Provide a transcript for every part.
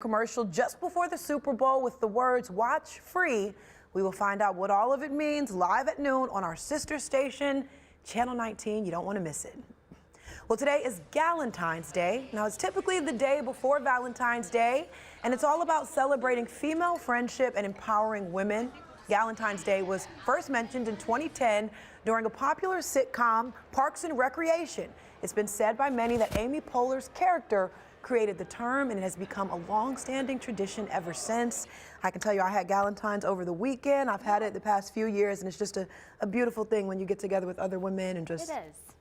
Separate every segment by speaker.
Speaker 1: Commercial just before the Super Bowl with the words "watch free." We will find out what all of it means live at noon on our sister station, Channel 19. You don't want to miss it. Well, today is Galentine's Day. Now, it's typically the day before Valentine's Day, and it's all about celebrating female friendship and empowering women. Galentine's Day was first mentioned in 2010 during a popular sitcom, Parks and Recreation. It's been said by many that Amy Poehler's character created the term, and it has become a long-standing tradition ever since. I can tell you I had Galentine's over the weekend. I've had it the past few years, and it's just a beautiful thing when you get together with other women and just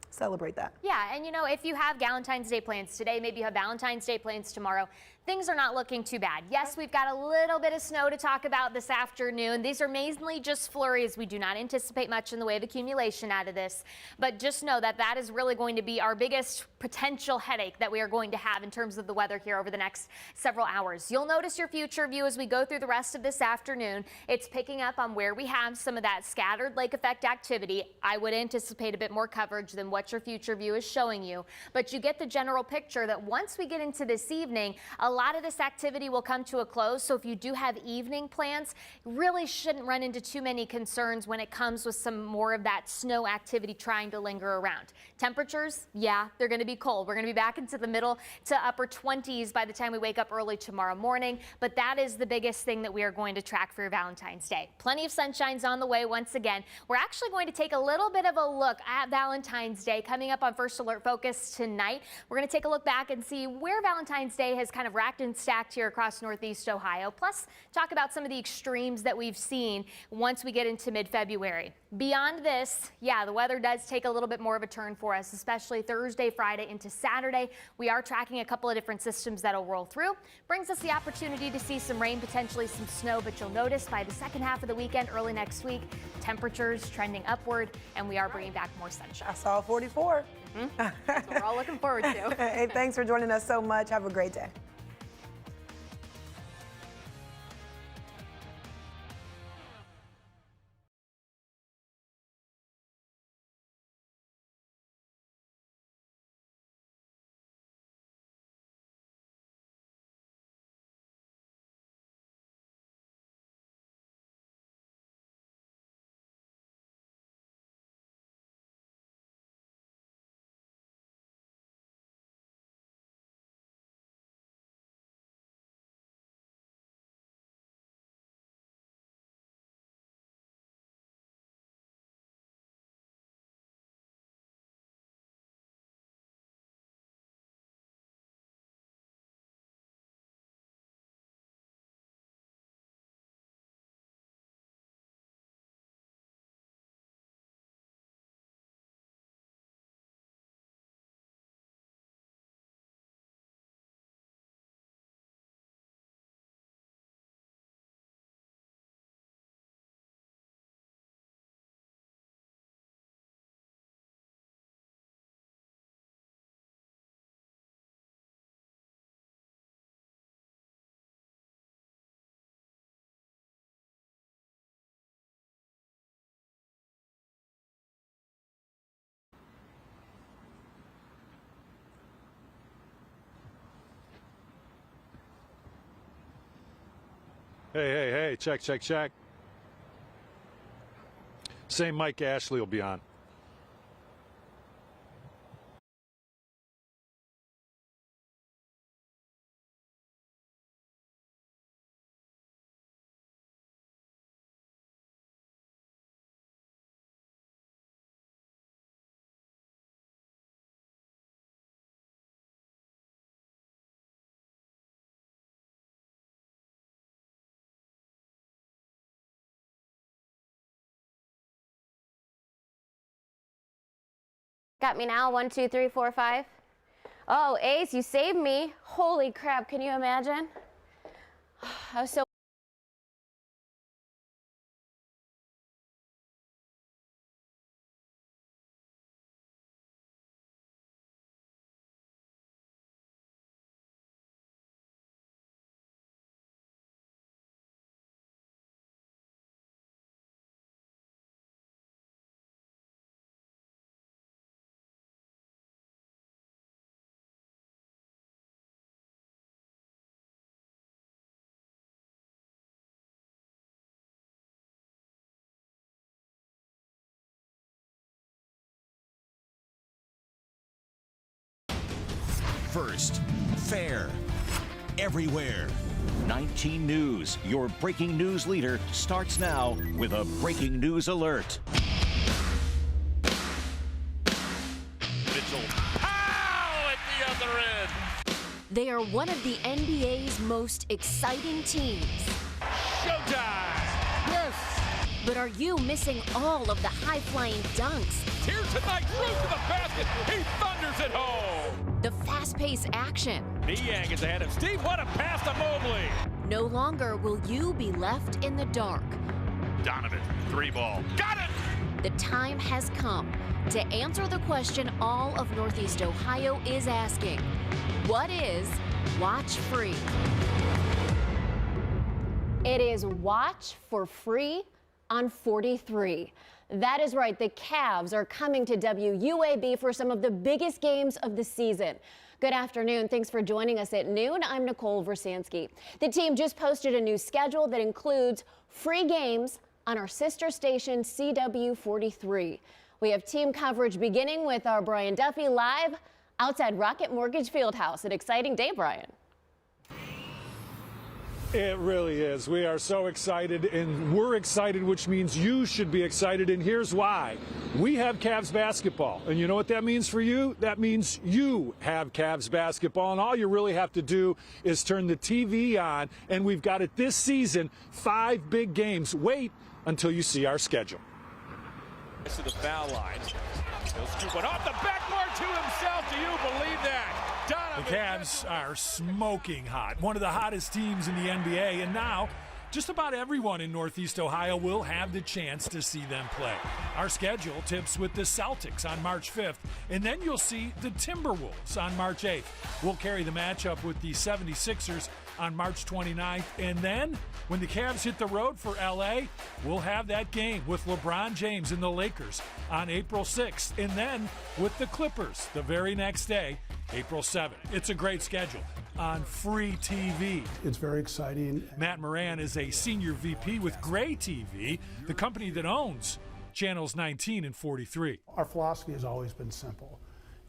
Speaker 1: celebrate that.
Speaker 2: Yeah, and you know, if you have Galentine's Day plans today, maybe you have Valentine's Day plans tomorrow, things are not looking too bad. Yes, we've got a little bit of snow to talk about this afternoon. These are mainly just flurries. We do not anticipate much in the way of accumulation out of this, but just know that that is really going to be our biggest potential headache that we are going to have in terms of the weather here over the next several hours. You'll notice your future view as we go through the rest of this afternoon. It's picking up on where we have some of that scattered lake effect activity. I would anticipate a bit more coverage than what your future view is showing you, but you get the general picture that once we get into this evening, a lot of this activity will come to a close. So if you do have evening plans, really shouldn't run into too many concerns when it comes with some more of that snow activity trying to linger around. Temperatures, yeah, they're going to be cold. We're going to be back into the middle to upper 20s by the time we wake up early tomorrow morning, but that is the biggest thing that we are going to track for Valentine's Day. Plenty of sunshine's on the way once again. We're actually going to take a little bit of a look at Valentine's Day coming up on First Alert Focus tonight. We're going to take a look back and see where Valentine's Day has kind of racked and stacked here across Northeast Ohio, plus talk about some of the extremes that we've seen once we get into mid-February. Beyond this, yeah, the weather does take a little bit more of a turn for us, especially Thursday, Friday into Saturday. We are tracking a couple of different systems that'll roll through. Brings us the opportunity to see some rain, potentially some snow, but you'll notice by the second half of the weekend, early next week, temperatures trending upward, and we are bringing back more sunshine.
Speaker 1: I saw 44.
Speaker 2: That's what we're all looking forward to.
Speaker 1: Hey, thanks for joining us so much. Have a great day.
Speaker 3: Hey, check. Same Mike Ashley will be on.
Speaker 4: Got me now, 1, 2, 3, 4, 5. Oh, Ace, you saved me. Holy crap, can you imagine? I was so
Speaker 5: First, fair, everywhere. 19 News, your breaking news leader, starts now with a breaking news alert.
Speaker 6: Mitchell, pow at the other end.
Speaker 7: They are one of the NBA's most exciting teams.
Speaker 6: Showtime. Yes.
Speaker 7: But are you missing all of the high-flying dunks?
Speaker 6: Here tonight, through to the basket. He thunders it home.
Speaker 7: The fast-paced action?
Speaker 6: Niang is ahead of Steve. What a pass to Mobley.
Speaker 7: No longer will you be left in the dark.
Speaker 6: Donovan, 3-ball. Got it.
Speaker 7: The time has come to answer the question all of Northeast Ohio is asking. What is Watch Free?
Speaker 4: It is Watch for Free on 43. That is right, the Cavs are coming to WUAB for some of the biggest games of the season. Good afternoon, thanks for joining us at noon. I'm Nicole Versansky. The team just posted a new schedule that includes free games on our sister station CW43. We have team coverage beginning with our Brian Duffy live outside Rocket Mortgage Fieldhouse. An exciting day, Brian.
Speaker 3: It really is. We are so excited, and we're excited, which means you should be excited, and here's why. We have Cavs basketball, and you know what that means for you? That means you have Cavs basketball, and all you really have to do is turn the TV on, and we've got it this season, 5 big games. Wait until you see our schedule.
Speaker 6: To the foul line. He'll scoop it off the backboard to himself. Do you believe that?
Speaker 8: The Cavs are smoking hot, one of the hottest teams in the NBA, and now just about everyone in Northeast Ohio will have the chance to see them play. Our schedule tips with the Celtics on March 5th, and then you'll see the Timberwolves on March 8th. We'll carry the matchup with the 76ers on March 29th, and then when the Cavs hit the road for LA, we'll have that game with LeBron James and the Lakers on April 6th, and then with the Clippers the very next day, April 7th. It's a great schedule on free TV.
Speaker 9: It's very exciting.
Speaker 8: Matt Moran is a senior VP with Gray TV, the company that owns channels 19 and 43.
Speaker 9: Our philosophy has always been simple.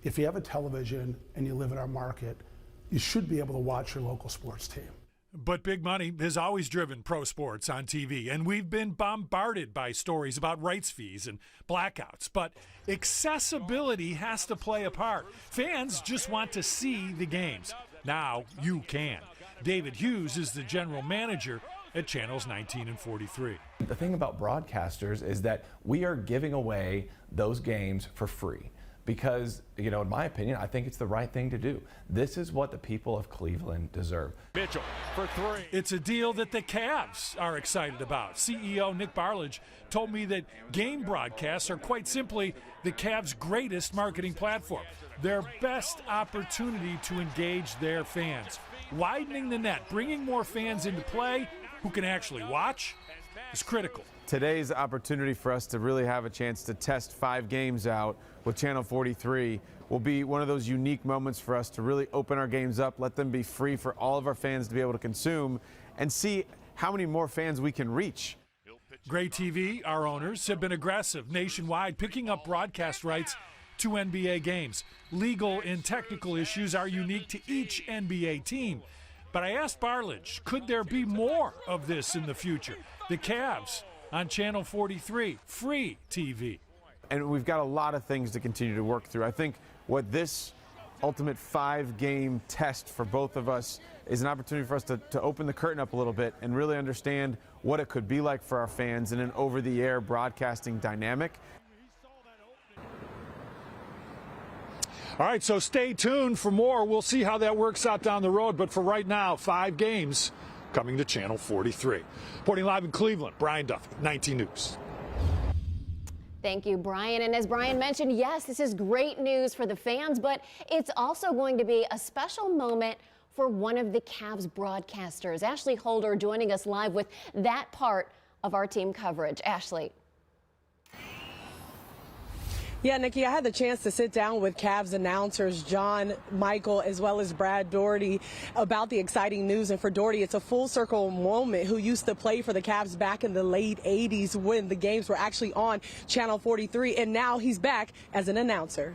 Speaker 9: If you have a television and you live in our market, you should be able to watch your local sports team.
Speaker 8: But big money has always driven pro sports on TV, and we've been bombarded by stories about rights fees and blackouts. But accessibility has to play a part. Fans just want to see the games. Now you can. David Hughes is the general manager at channels 19 and 43.
Speaker 10: The thing about broadcasters is that we are giving away those games for free. Because, you know, in my opinion, I think it's the right thing to do. This is what the people of Cleveland deserve.
Speaker 6: Mitchell for 3.
Speaker 8: It's a deal that the Cavs are excited about. CEO Nick Barlage told me that game broadcasts are quite simply the Cavs' greatest marketing platform, their best opportunity to engage their fans. Widening the net, bringing more fans into play who can actually watch is critical.
Speaker 11: Today's opportunity for us to really have a chance to test 5 games out with Channel 43 will be one of those unique moments for us to really open our games up, let them be free for all of our fans to be able to consume, and see how many more fans we can reach.
Speaker 8: Gray TV, our owners, have been aggressive nationwide, picking up broadcast rights to NBA games. Legal and technical issues are unique to each NBA team. But I asked Barlage, could there be more of this in the future? The Cavs on Channel 43, free TV.
Speaker 11: And we've got a lot of things to continue to work through. I think what this ultimate 5-game test for both of us is an opportunity for us to open the curtain up a little bit and really understand what it could be like for our fans in an over-the-air broadcasting dynamic.
Speaker 3: All right, so stay tuned for more. We'll see how that works out down the road. But for right now, 5 games coming to Channel 43. Reporting live in Cleveland, Brian Duffy, 19 News.
Speaker 4: Thank you, Brian. And as Brian mentioned, yes, this is great news for the fans, but it's also going to be a special moment for one of the Cavs broadcasters. Ashley Holder joining us live with that part of our team coverage. Ashley.
Speaker 12: Yeah, Nikki, I had the chance to sit down with Cavs announcers John, Michael, as well as Brad Doherty about the exciting news. And for Doherty, it's a full circle moment, who used to play for the Cavs back in the late 80s when the games were actually on Channel 43. And now he's back as an announcer.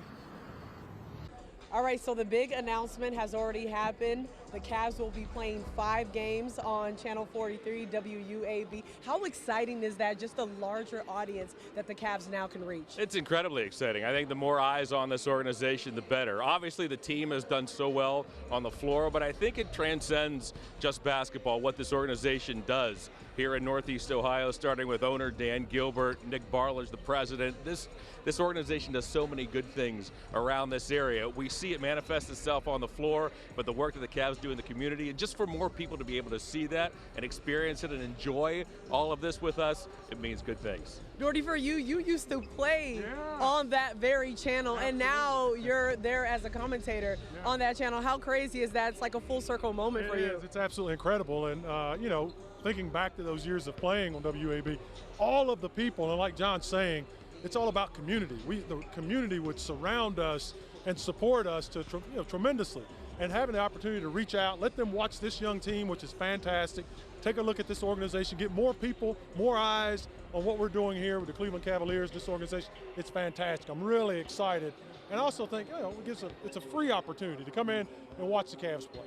Speaker 12: All right, so the big announcement has already happened. The Cavs will be playing 5 games on Channel 43, WUAB. How exciting is that, just a larger audience that the Cavs now can reach?
Speaker 6: It's incredibly exciting. I think the more eyes on this organization, the better. Obviously, the team has done so well on the floor, but I think it transcends just basketball, what this organization does here in Northeast Ohio, starting with owner Dan Gilbert, Nick Barlage, the president. This organization does so many good things around this area. We see it manifest itself on the floor, but the work that the Cavs do in the community, and just for more people to be able to see that and experience it and enjoy all of this with us, it means good things.
Speaker 12: Doherty, for you used to play on that very channel, and now you're there as a commentator on that channel. How crazy is that? It's like a full circle moment for you.
Speaker 13: It's absolutely incredible. And, you know, thinking back to those years of playing on WAB, all of the people, and like John's saying, it's all about community. The community would surround us and support us tremendously. And having the opportunity to reach out, let them watch this young team, which is fantastic. Take a look at this organization, get more people, more eyes on what we're doing here with the Cleveland Cavaliers, this organization. It's fantastic. I'm really excited. And I also think, you know, it's a free opportunity to come in and watch the Cavs play.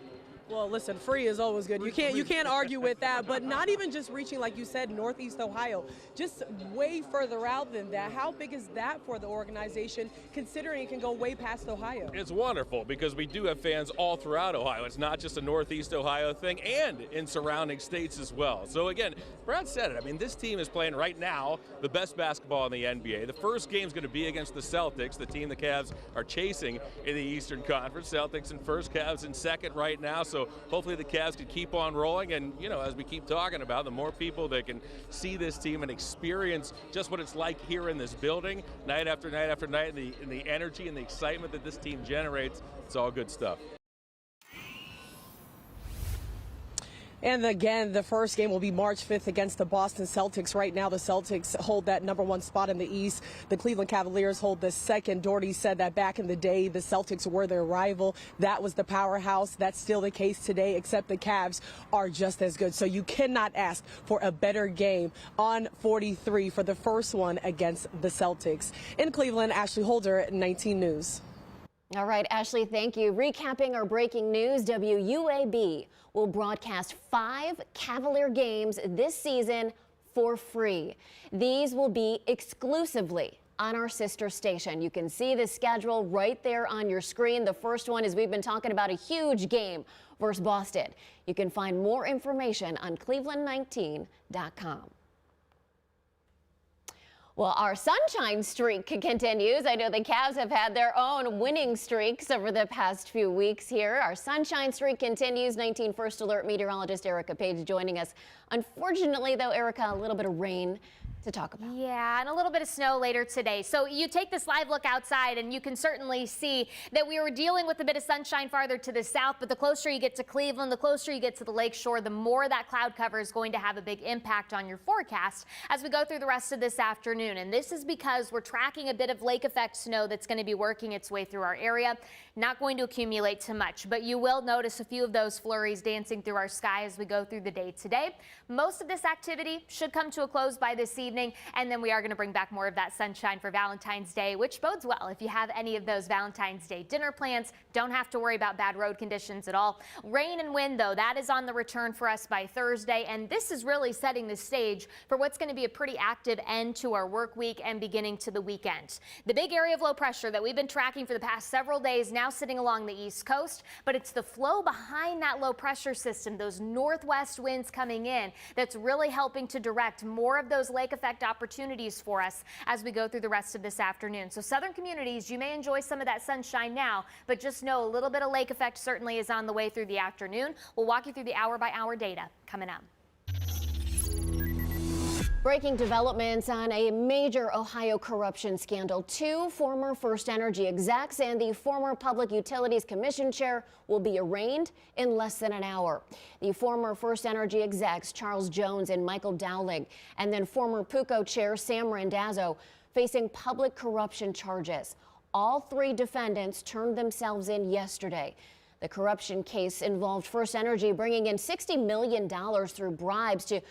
Speaker 12: Well, listen, free is always good. You can't argue with that, but not even just reaching, like you said, Northeast Ohio, just way further out than that. How big is that for the organization, considering it can go way past Ohio?
Speaker 6: It's wonderful because we do have fans all throughout Ohio. It's not just a Northeast Ohio thing, and in surrounding states as well. So again, Brad said it. I mean, this team is playing right now the best basketball in the NBA. The first game is going to be against the Celtics, the team the Cavs are chasing in the Eastern Conference. Celtics in first, Cavs in second right now. So hopefully the Cavs can keep on rolling, and you know, as we keep talking about, the more people that can see this team and experience just what it's like here in this building, night after night after night, and the energy and the excitement that this team generates, it's all good stuff.
Speaker 12: And again, the first game will be March 5th against the Boston Celtics. Right now, the Celtics hold that #1 spot in the East. The Cleveland Cavaliers hold the second. Doherty said that back in the day, the Celtics were their rival. That was the powerhouse. That's still the case today, except the Cavs are just as good. So you cannot ask for a better game on 43 for the first one against the Celtics. In Cleveland, Ashley Holder, 19 News.
Speaker 4: All right, Ashley, thank you. Recapping our breaking news, WUAB will broadcast 5 Cavalier games this season for free. These will be exclusively on our sister station. You can see the schedule right there on your screen. The first one is, we've been talking about, a huge game versus Boston. You can find more information on cleveland19.com. Well, our sunshine streak continues. I know the Cavs have had their own winning streaks over the past few weeks here. Our sunshine streak continues. 19 First Alert meteorologist Erica Page joining us. Unfortunately, though, Erica, a little bit of rain to talk about.
Speaker 2: Yeah, and a little bit of snow later today. So you take this live look outside and you can certainly see that we were dealing with a bit of sunshine farther to the south, but the closer you get to Cleveland, the closer you get to the lake shore, the more that cloud cover is going to have a big impact on your forecast as we go through the rest of this afternoon. And this is because we're tracking a bit of lake effect snow that's going to be working its way through our area. Not going to accumulate too much, but you will notice a few of those flurries dancing through our sky as we go through the day today. Most of this activity should come to a close by this evening, and then we are going to bring back more of that sunshine for Valentine's Day, which bodes well if you have any of those Valentine's Day dinner plans. Don't have to worry about bad road conditions at all. Rain and wind, though, that is on the return for us by Thursday, and this is really setting the stage for what's going to be a pretty active end to our work week and beginning to the weekend. The big area of low pressure that we've been tracking for the past several days now sitting along the East Coast, but it's the flow behind that low pressure system, those northwest winds coming in, that's really helping to direct more of those lake effect opportunities for us as we go through the rest of this afternoon. So southern communities, you may enjoy some of that sunshine now, but just know a little bit of lake effect certainly is on the way through the afternoon. We'll walk you through the hour-by-hour data coming up.
Speaker 4: Breaking developments on a major Ohio corruption scandal. 2 former First Energy execs and the former Public Utilities Commission chair will be arraigned in less than an hour. The former First Energy execs, Charles Jones and Michael Dowling, and then former PUCO chair Sam Randazzo, facing public corruption charges. All 3 defendants turned themselves in yesterday. The corruption case involved First Energy bringing in $60 million through bribes to